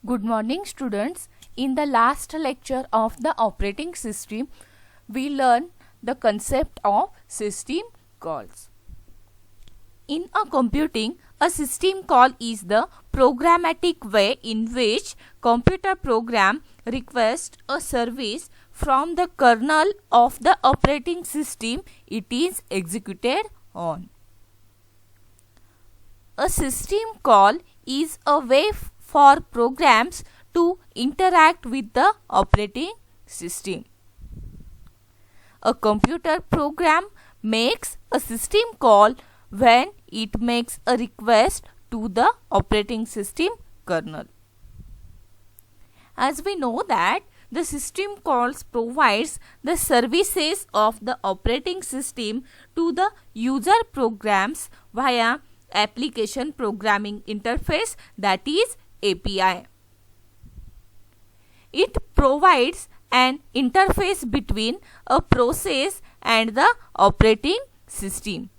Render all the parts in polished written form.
Good morning students. In the last lecture of the operating system, we learned the concept of system calls. In a computing, a system call is the programmatic way in which computer program requests a service from the kernel of the operating system it is executed on. A system call is a way for programs to interact with the operating system. A computer program makes a system call when it makes a request to the operating system kernel. As we know that the system calls provides the services of the operating system to the user programs via application programming interface, that is API. It provides an interface between a process and the operating system.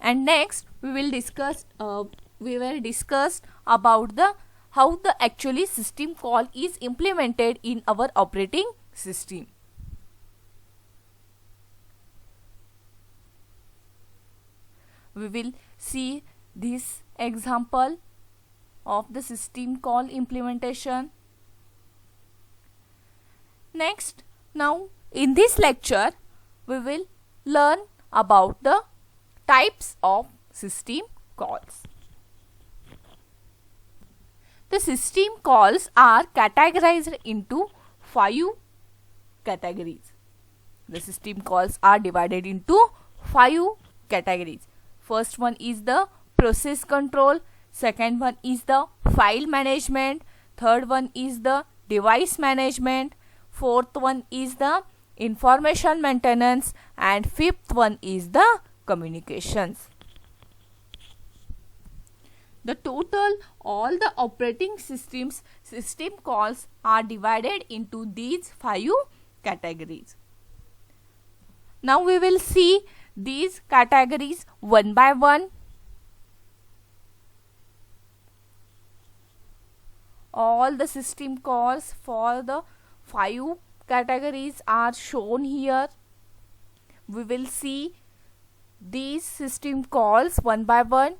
And next we will discuss about the how the actually system call is implemented in our operating system. We will see this example of the system call implementation. Next, now in this lecture we will learn about the types of system calls. The system calls are categorized into 5 categories. The system calls are divided into 5 categories. First one is the process control, second one is the file management, third one is the device management, fourth one is the information maintenance, and fifth one is the communications. The total all the operating systems system calls are divided into these 5 categories. Now we will see these categories one by one. All the system calls for the 5 categories are shown here. We will see these system calls one by one.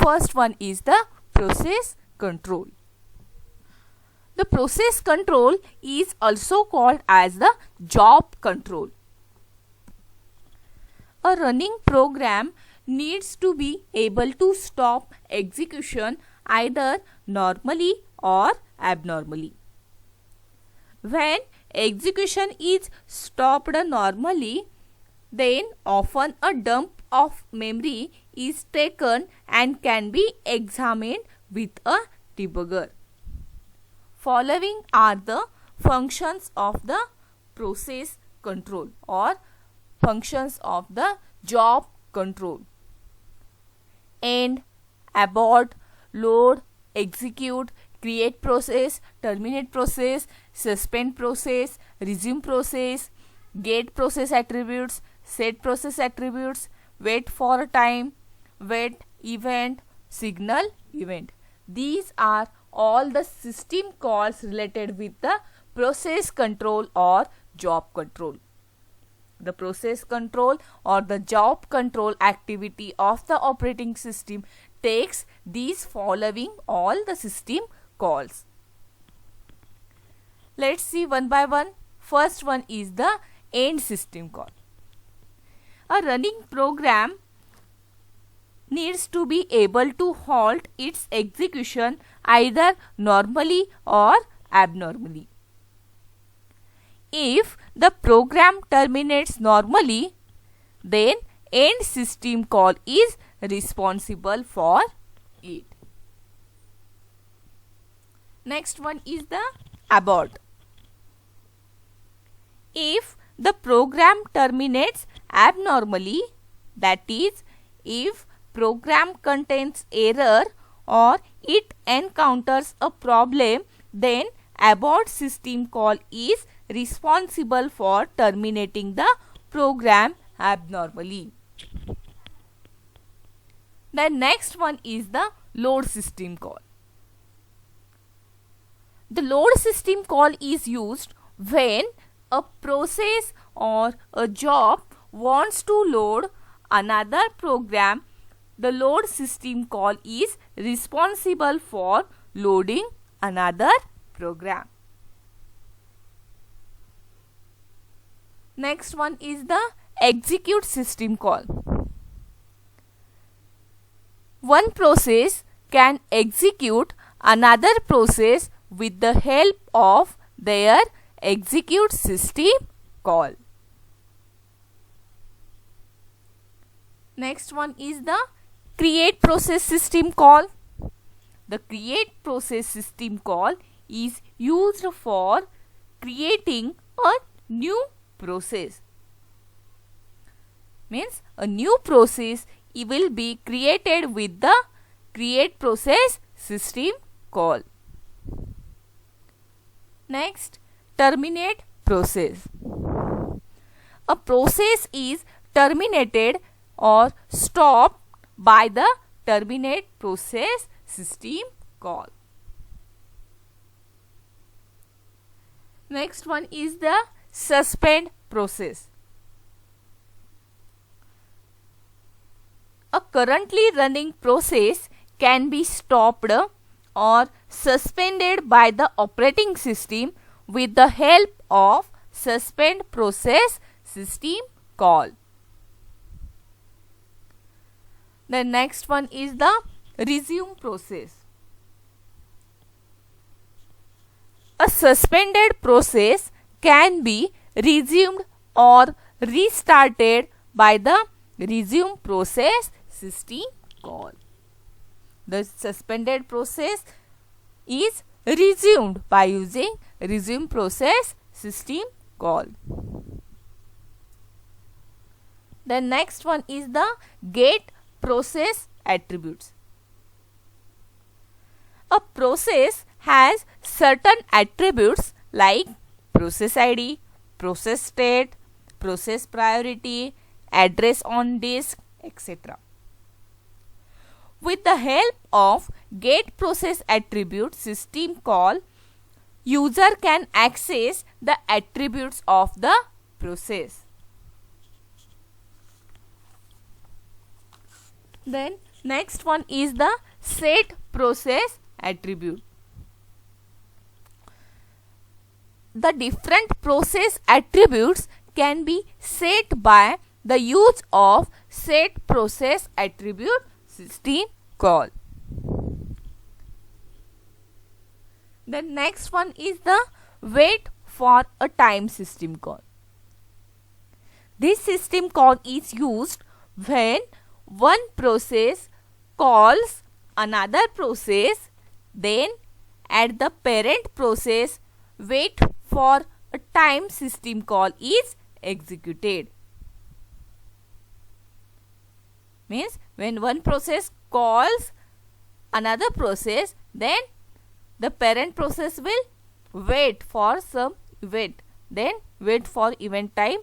First one is the process control. The process control is also called as the job control. A running program needs to be able to stop execution either normally or abnormally. When execution is stopped normally, then often a dump of memory is taken and can be examined with a debugger. Following are the functions of the process control or functions of the job control: end, abort, load, execute, create process, terminate process, suspend process, resume process, get process attributes, set process attributes, wait for time, wait event, signal event. These are all the system calls related with the process control or job control. The process control or the job control activity of the operating system takes these following all the system calls. Let's see one by one. First one is the end system call. A running program needs to be able to halt its execution either normally or abnormally. If the program terminates normally, then end system call is responsible for it. Next one is the abort. If the program terminates abnormally, that is, if program contains error or it encounters a problem, then abort system call is responsible for terminating the program abnormally. The next one is the load system call. The load system call is used when a process or a job wants to load another program. The load system call is responsible for loading another program. Next one is the execute system call. One process can execute another process with the help of their execute system call. Next one is the create process system call. The create process system call is used for creating a new process. Means a new process will be created with the create process system call. Next, terminate process. A process is terminated or stopped by the terminate process system call. Next one is the suspend process. A currently running process can be stopped or suspended by the operating system with the help of suspend process system call. The next one is the resume process. A suspended process can be resumed or restarted by the resume process system call. The suspended process is resumed by using resume process system call. The next one is the get process attributes. A process has certain attributes like process ID, process state, process priority, address on disk, etc. With the help of get process attribute system call, user can access the attributes of the process. Then next one is the set process attribute. The different process attributes can be set by the use of set process attribute system call. The next one is the wait for a time system call. This system call is used when one process calls another process, then at the parent process wait for a time system call is executed. Means when one process calls another process, then the parent process will wait for some event, then wait for event time,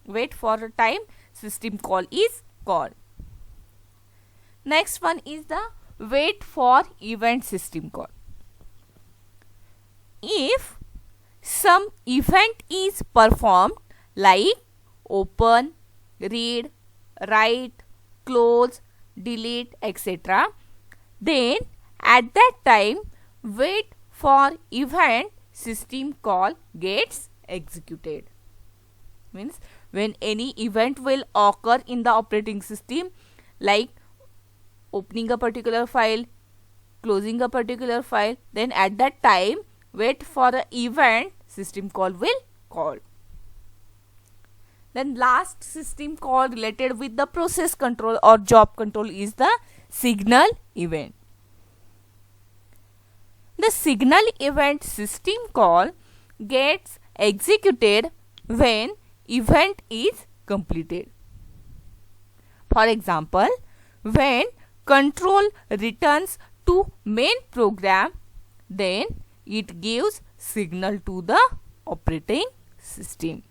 wait for a time system call is called. Next one is the wait for event system call. If some event is performed like open, read, write, close, delete, etc., then at that time wait for event system call gets executed. Means when any event will occur in the operating system like opening a particular file, closing a particular file, then at that time wait for an event system call will call. Then last system call related with the process control or job control is the signal event. The signal event system call gets executed when event is completed. For example, when control returns to main program, then it gives signal to the operating system.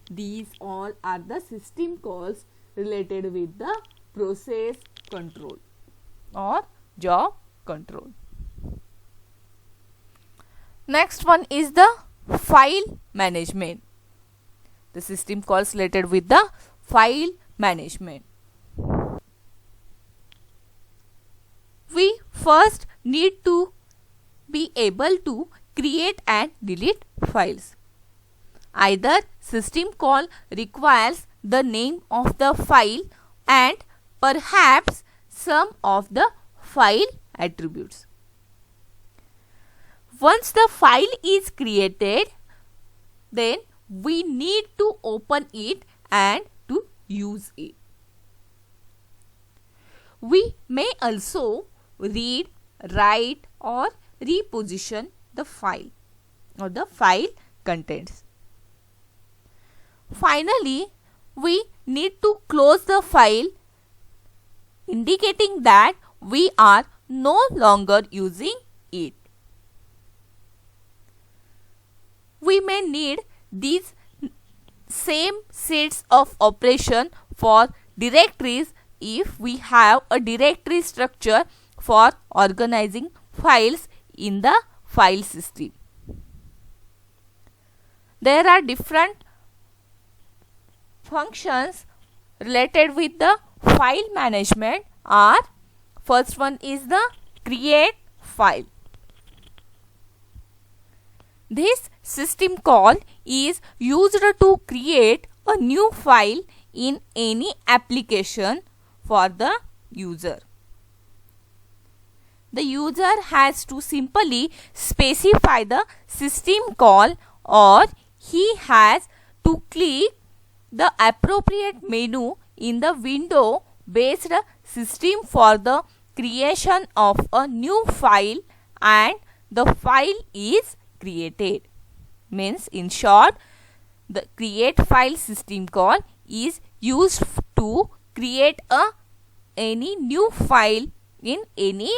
These all are the system calls related with the process control or job control. Next one is the file management. The system calls related with the file management. We first need to be able to create and delete files. Either system call requires the name of the file and perhaps some of the file attributes. Once the file is created, then we need to open it and to use it. We may also read, write or reposition the file or the file contents. Finally, we need to close the file, indicating that we are no longer using it. We may need these same sets of operation for directories if we have a directory structure for organizing files in the file system. There are different functions related with the file management. First one is the create file. This system call is used to create a new file in any application for the user. The user has to simply specify the system call, or he has to click the appropriate menu in the window based system for the creation of a new file, and the file is created. Means in short, the create file system call is used to create any new file in any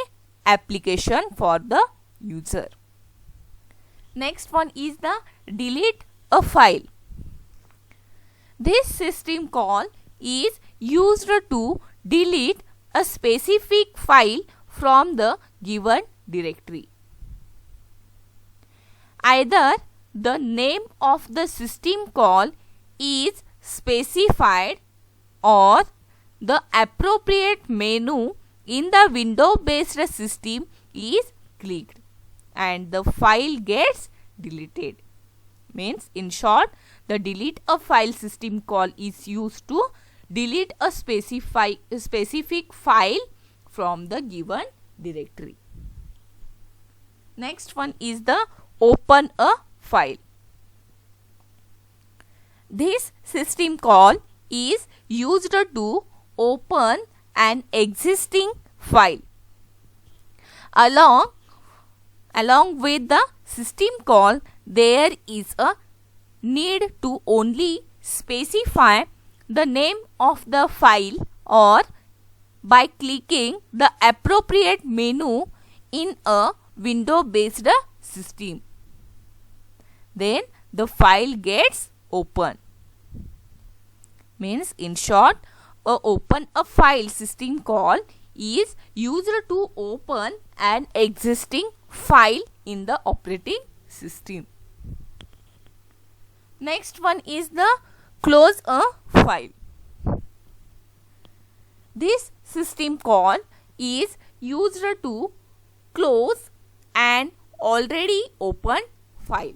application for the user. Next one is the delete a file. This system call is used to delete a specific file from the given directory. Either the name of the system call is specified or the appropriate menu in the window based system is clicked and the file gets deleted. Means in short, the delete a file system call is used to delete a specific file from the given directory. Next one is the open a file. This system call is used to open an existing file. Along with the system call, there is a need to only specify the name of the file or by clicking the appropriate menu in a window based system. Then the file gets open. Means in short, open a file system call is used to open an existing file in the operating system. Next one is the close a file. This system call is used to close an already open file.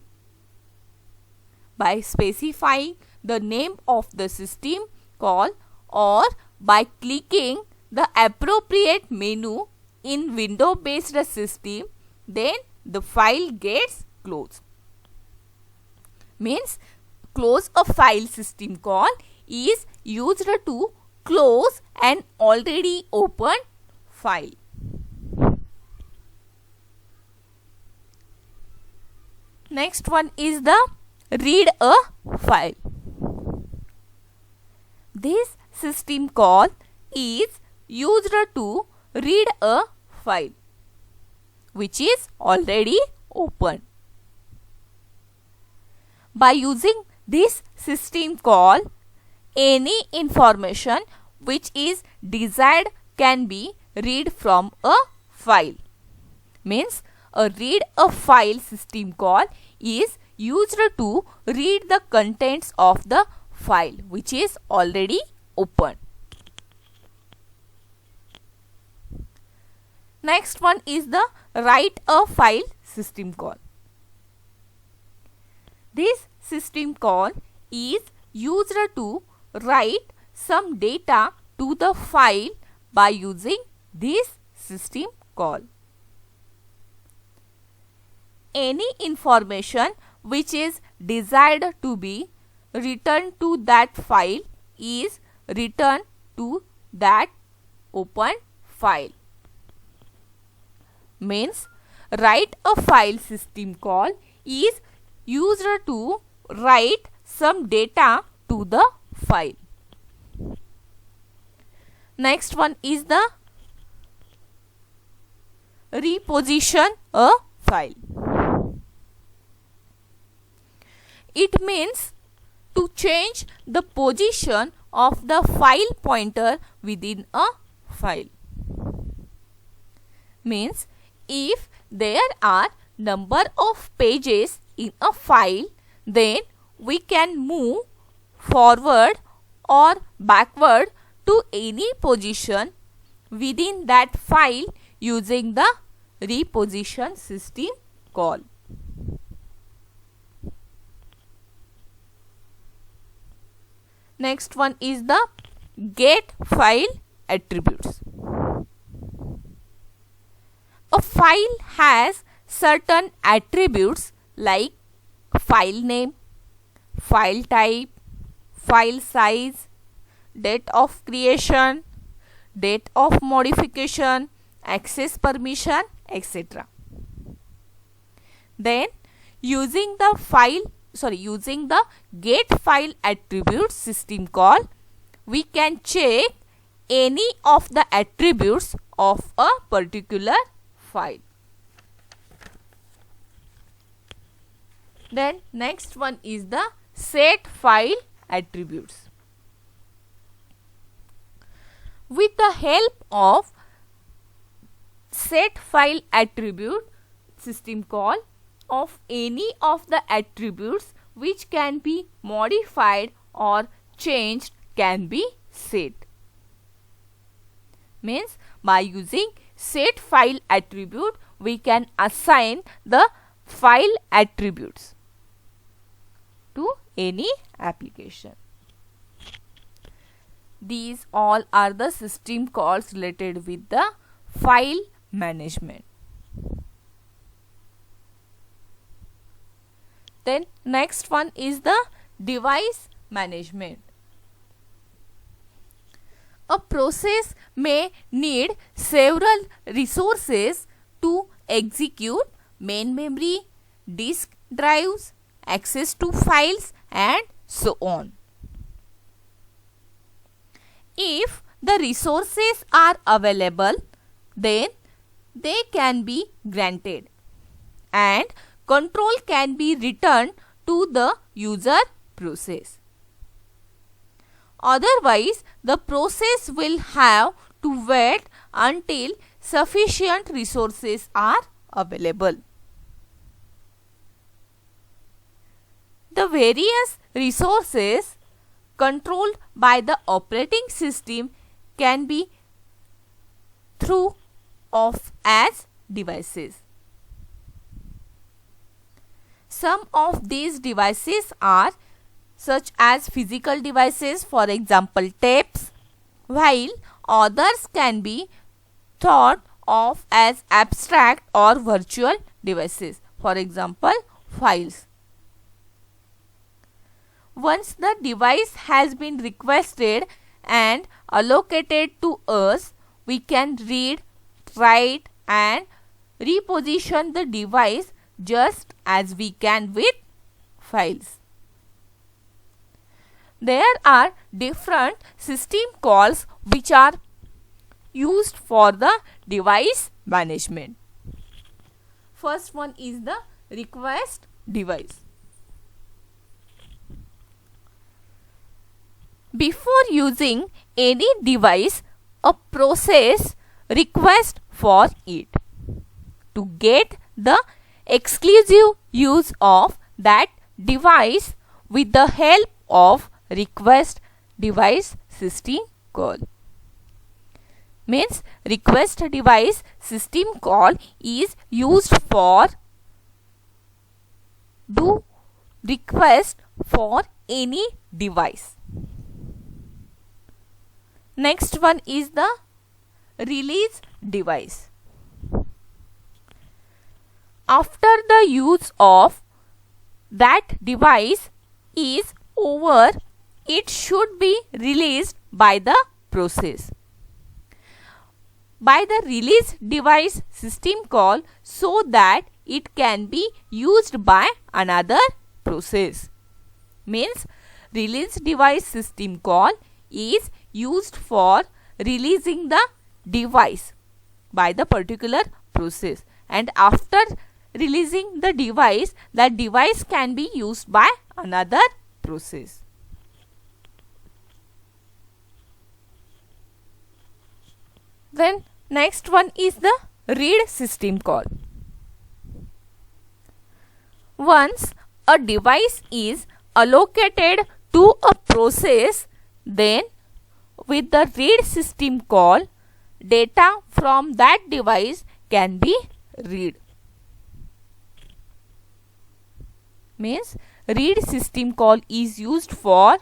By specifying the name of the system call or by clicking the appropriate menu in window based system, then the file gets closed. Means close a file system call is used to close an already open file. Next one is the read a file. This system call is used to read a file which is already open. By using this system call, any information which is desired can be read from a file. Means a read a file system call is used to read the contents of the file which is already open. Next one is the write a file system call. This system call is used to write some data to the file by using this system call. Any information which is desired to be returned to that file is returned to that open file. Means write a file system call is used to write some data to the file. Next one is the reposition a file. It means to change the position of the file pointer within a file. Means if there are number of pages in a file, then we can move forward or backward to any position within that file using the reposition system call. Next one is the get file attributes. A file has certain attributes like file name, file type, file size, date of creation, date of modification, access permission, etc. Then using the get file attributes system call, we can check any of the attributes of a particular file. Then next one is the set file attributes. With the help of set file attribute system call of any of the attributes which can be modified or changed can be set. Means by using set file attribute we can assign the file attributes to any application. These all are the system calls related with the file management. Then next one is the device management. A process may need several resources to execute: main memory, disk drives, access to files, and so on. If the resources are available, then they can be granted and control can be returned to the user process. Otherwise, the process will have to wait until sufficient resources are available. The various resources controlled by the operating system can be thought of as devices. Some of these devices are such as physical devices, for example tapes, while others can be thought of as abstract or virtual devices, for example files. Once the device has been requested and allocated to us, we can read, write and reposition the device just as we can with files. There are different system calls which are used for the device management. First one is the request device. Before using any device, a process request for it to get the exclusive use of that device with the help of request device system call. Means request device system call is used for do request for any device. Next one is the release device. After the use of that device is over, it should be released by the process by the release device system call so that it can be used by another process. Means release device system call is used for releasing the device by the particular process, and after releasing the device, that device can be used by another process. Then next one is the read system call. Once a device is allocated to a process, then with the read system call, data from that device can be read. Means read system call is used for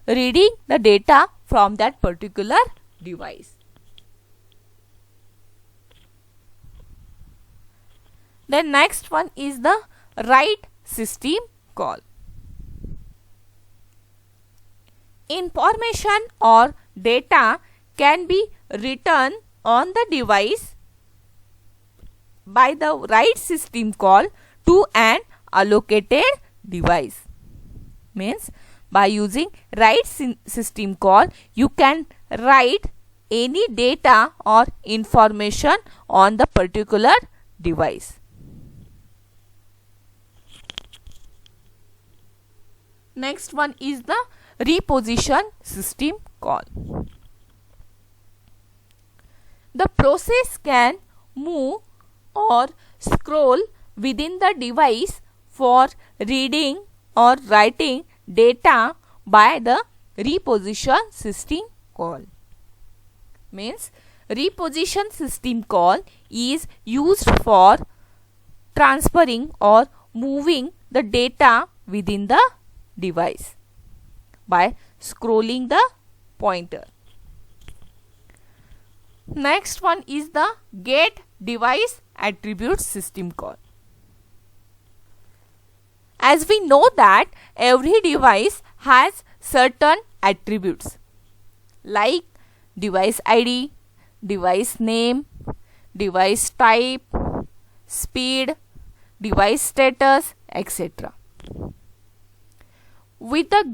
reading the data from that particular device. Then next one is the write system call. Information or data can be written on the device by the write system call to an allocated device. Means by using write system call, you can write any data or information on the particular device. Next one is the reposition system call. The process can move or scroll within the device for reading or writing data by the reposition system call. Means reposition system call is used for transferring or moving the data within the device by scrolling the pointer. Next one is the get device attribute system call. As we know that every device has certain attributes like device ID, device name, device type, speed, device status, etc. With the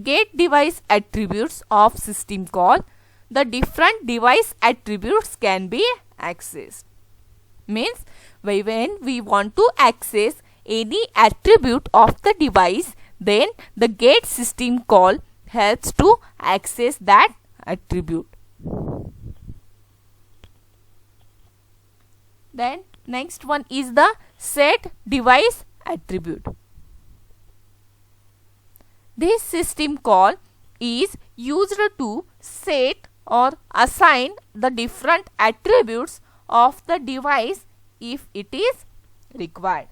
get device attributes of system call, the different device attributes can be accessed. Means when we want to access any attribute of the device, then the get system call helps to access that attribute. Then next one is the set device attribute. This system call is used to set or assign the different attributes of the device if it is required.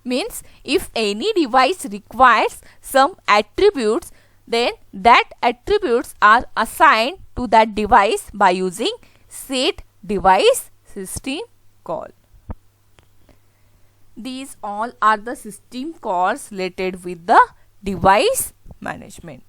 Means if any device requires some attributes, then that attributes are assigned to that device by using set device system call. These all are the system calls related with the device management.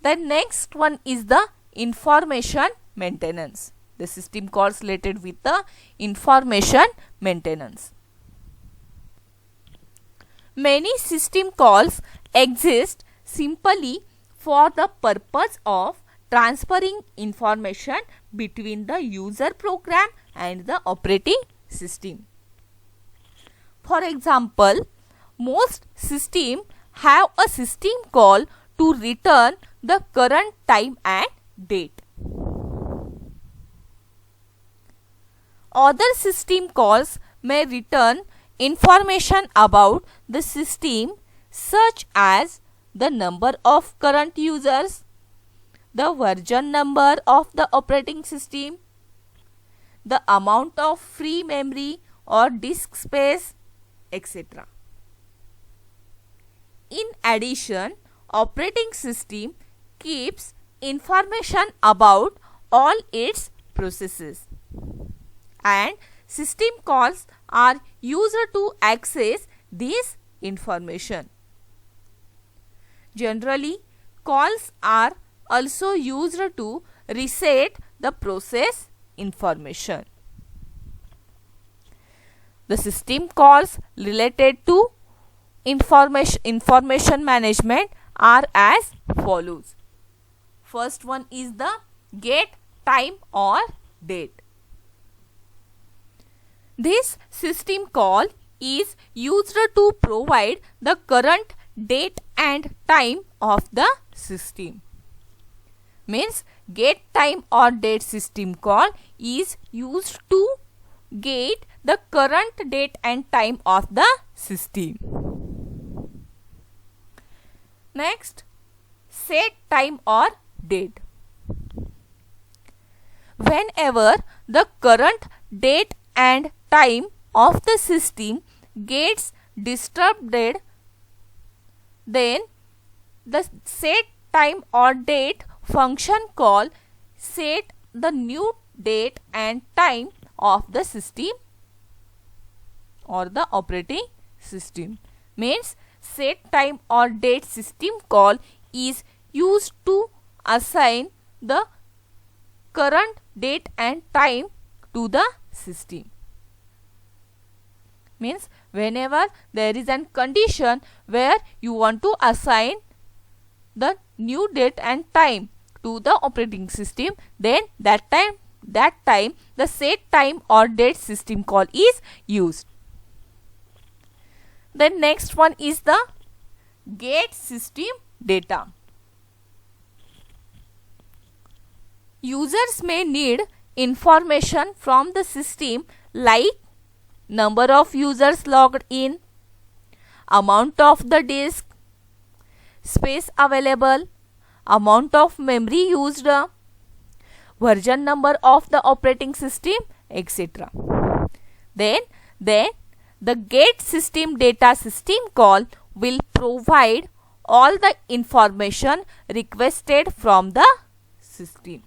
The next one is the information maintenance. The system calls related with the information maintenance. Many system calls exist simply for the purpose of transferring information between the user program and the operating system. For example, most systems have a system call to return the current time and date. Other system calls may return information about the system such as the number of current users, the version number of the operating system, the amount of free memory or disk space, etc. In addition, operating system keeps information about all its processes, and system calls are used to access this information. Generally, calls are also used to reset the process information. The system calls related to information management are as follows. First one is the get time or date. This system call is used to provide the current date and time of the system. Means get time or date system call is used to get the current date and time of the system. Next, set time or date. Whenever the current date and time of the system gets disturbed, then the set time or date function call set the new date and time of the system or the operating system. Means set time or date system call is used to assign the current date and time to the system. Means whenever there is a condition where you want to assign the new date and time to the operating system, then that time the set time or date system call is used. Then next one is the get system data. Users may need information from the system like number of users logged in, amount of the disk, space available, amount of memory used, version number of the operating system, etc. Then the get system data system call will provide all the information requested from the system.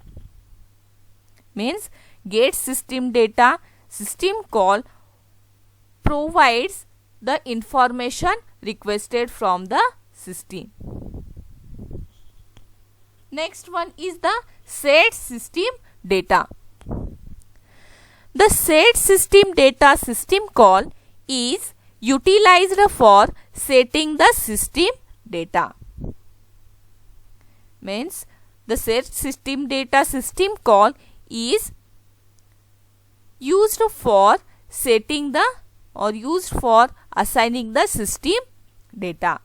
Means get system data system call provides the information requested from the system. Next one is the set system data. The set system data system call is utilized for setting the system data. Means the set system data system call is used for setting the or used for assigning the system data.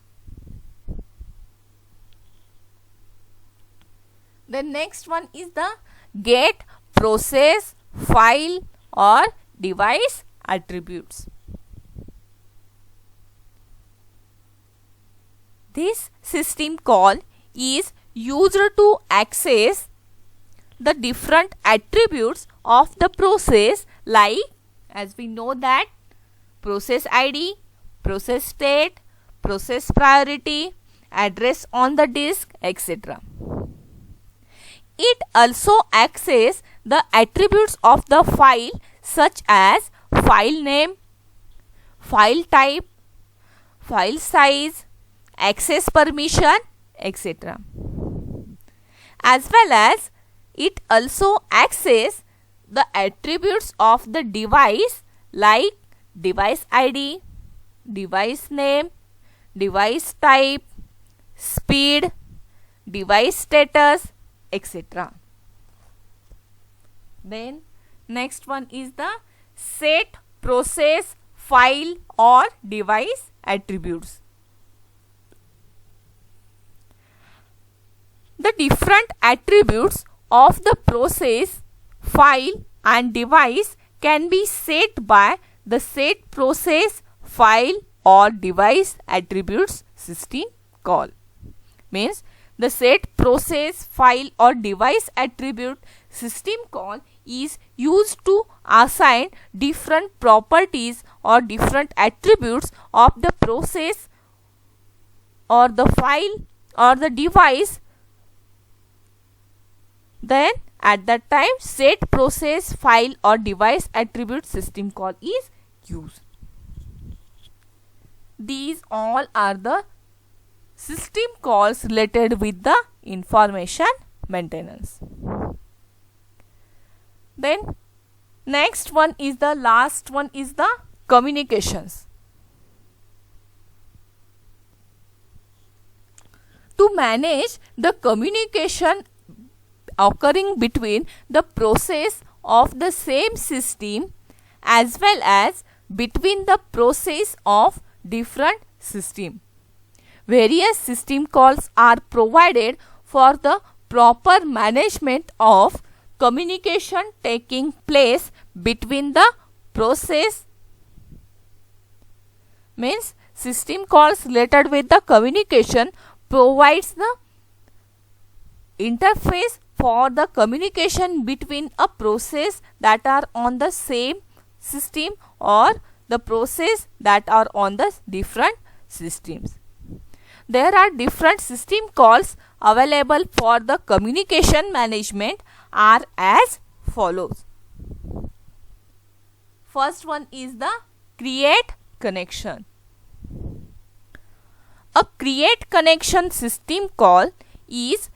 The next one is the get process, file or device attributes. This system call is used to access the different attributes of the process, like as we know that process ID, process state, process priority, address on the disk, etc. It also accesses the attributes of the file such as file name, file type, file size, access permission, etc. As well as it also accesses the attributes of the device like device ID, device name, device type, speed, device status, etc. Then next one is the set process, file or device attributes. The different attributes of the process, file and device can be set by the set process, file or device attributes system call. Means the set process, file or device attribute system call is used to assign different properties or different attributes of the process or the file or the device. Then at that time set process, file or device attribute system call is used. These all are the system calls related with the information maintenance. Then next one is the last one is the communications. To manage the communication occurring between the process of the same system as well as between the process of different system, various system calls are provided for the proper management of communication taking place between the process. Means system calls related with the communication provides the interface for the communication between a process that are on the same system or the process that are on the different systems. There are different system calls available for the communication management are as follows. First one is the create connection. A create connection system call is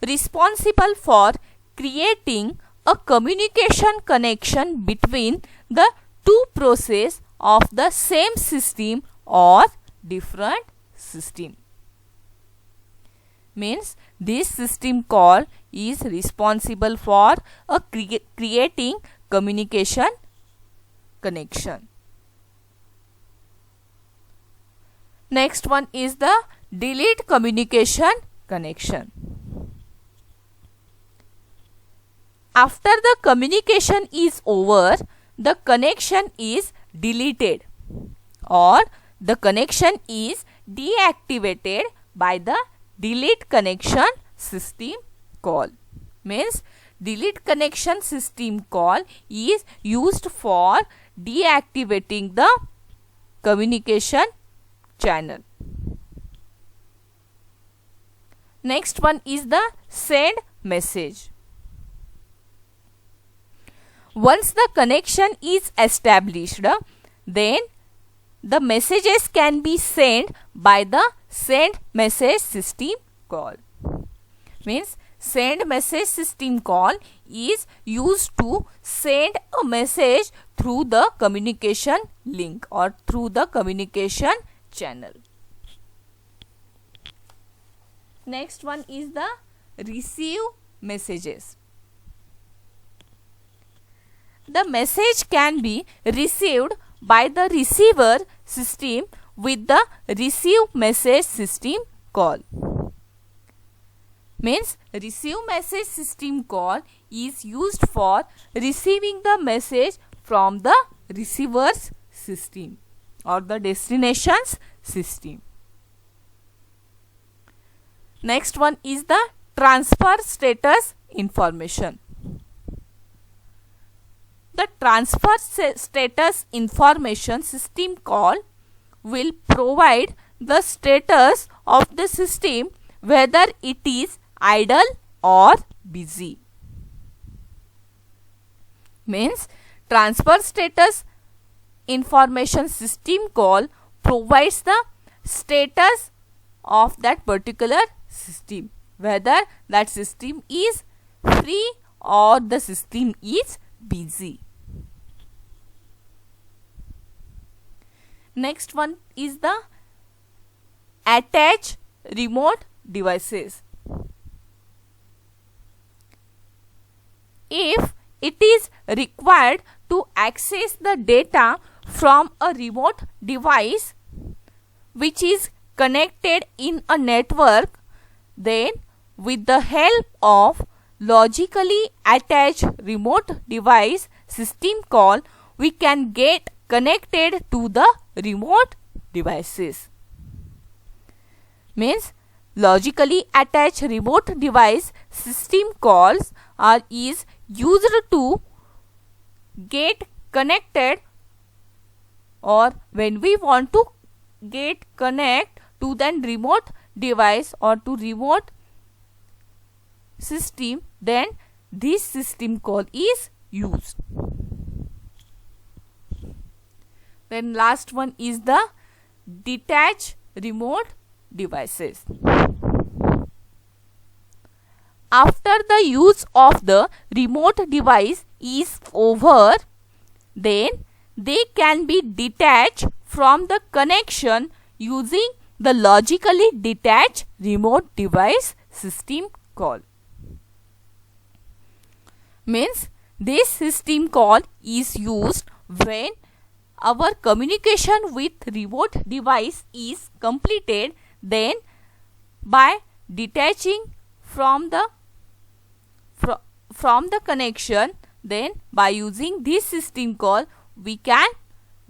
responsible for creating a communication connection between the two processes of the same system or different system. Means this system call is responsible for a creating communication connection. Next one is the delete communication connection. After the communication is over, the connection is deleted or the connection is deactivated by the delete connection system call. Means delete connection system call is used for deactivating the communication channel. Next one is the send message. Once the connection is established, then the messages can be sent by the send message system call. Means send message system call is used to send a message through the communication link or through the communication channel. Next one is the receive messages. The message can be received by the receiver system with the receive message system call. Means receive message system call is used for receiving the message from the receiver's system or the destination's system. Next one is the transfer status information. The transfer status information system call will provide the status of the system whether it is idle or busy. Means transfer status information system call provides the status of that particular system, whether that system is free or the system is busy. Next one is the attach remote devices. If it is required to access the data from a remote device which is connected in a network, then with the help of logically attached remote device system call, we can get connected to the remote devices. Means logically attached remote device system calls is used to get connected, or when we want to get connect to the remote device or to remote system, then this system call is used. Then last one is the detached remote devices. After the use of the remote device is over, then they can be detached from the connection using the logically detached remote device system call. Means this system call is used when our communication with remote device is completed. Then by detaching from the connection, then by using this system call, we can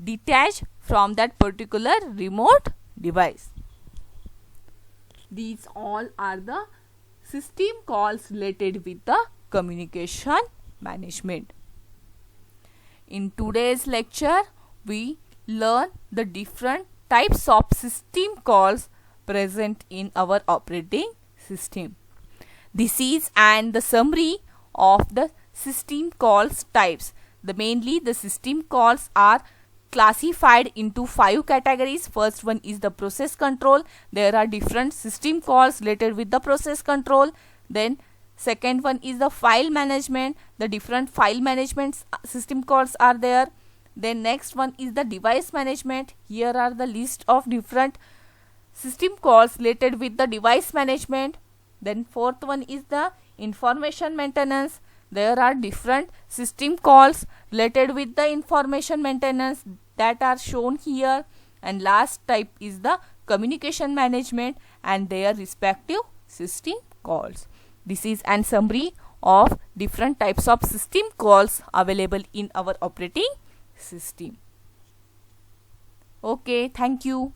detach from that particular remote device. These all are the system calls related with the communication management. In today's lecture, we learn the different types of system calls present in our operating system. This is the summary of the system calls types. Mainly the system calls are classified into 5 categories. First one is the process control. There are different system calls related with the process control. Then second one is the file management. The different file management system calls are there. Then next one is the device management. Here are the list of different system calls related with the device management. Then fourth one is the information maintenance. There are different system calls related with the information maintenance that are shown here. And last type is the communication management and their respective system calls. This is an summary of different types of system calls available in our operating system. Okay, thank you.